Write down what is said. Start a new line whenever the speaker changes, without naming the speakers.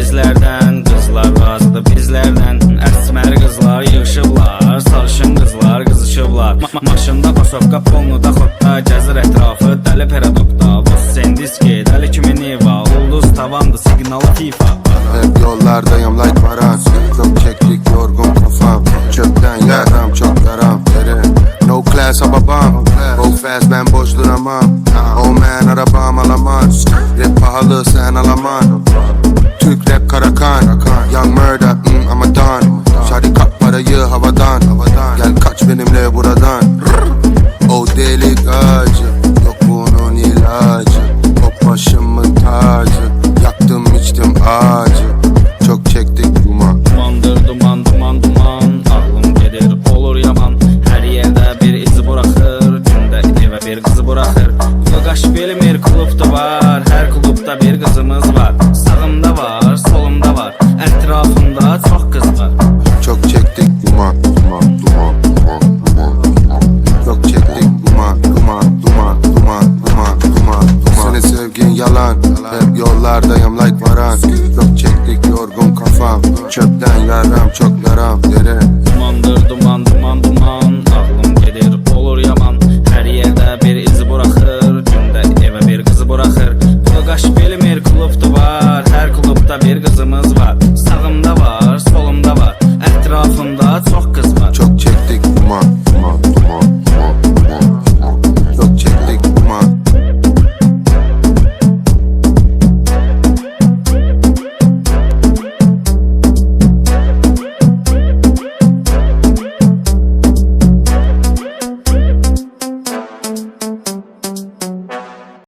bizlerden, kızlar razıdır bizlerden. Əsmər qızlar yığışıblar, sarışın qızlar qızışıblar. Maşında pasovka, polnuda xotda, gəzir ətrafı dəli peradokda. Vos sendiski, dəli kimi niva, ulduz tavandı, signalı FIFA.
Hep yollardayım like varan, çok çektik yorgun kafam. Çöpten yaram çok yaram derin. No class babam, go fast ben boş duramam. Oh man arabam alamaz, rap pahalı sen alaman. Türk rap Karakan, Young Murder, I'm a don. Şari kap parayı havadan, gel kaç benimle buradan. O delik acı, yok bunun ilacı. O başımın tacı, yaktım içtim acı. Çok çektik duman.
Dumandır duman, duman duman, ağlım gelir olur yaman. Her yerde bir izi bırakır, günde evə bir kızı bırakır. Qaş bilmir klubda var, her klubda bir kızımız var. Sağımda var, solumda var, etrafımda çok kız var.
Çok çektik duman, duman, duman, duman, duman, duman. Çok çektik duman, duman, duman, duman, duman, duman, duman. Senin sevgin yalan, hep yollardayım like varan. Çok çektik yorgun kafam, çöpten yaram çok yaram derin.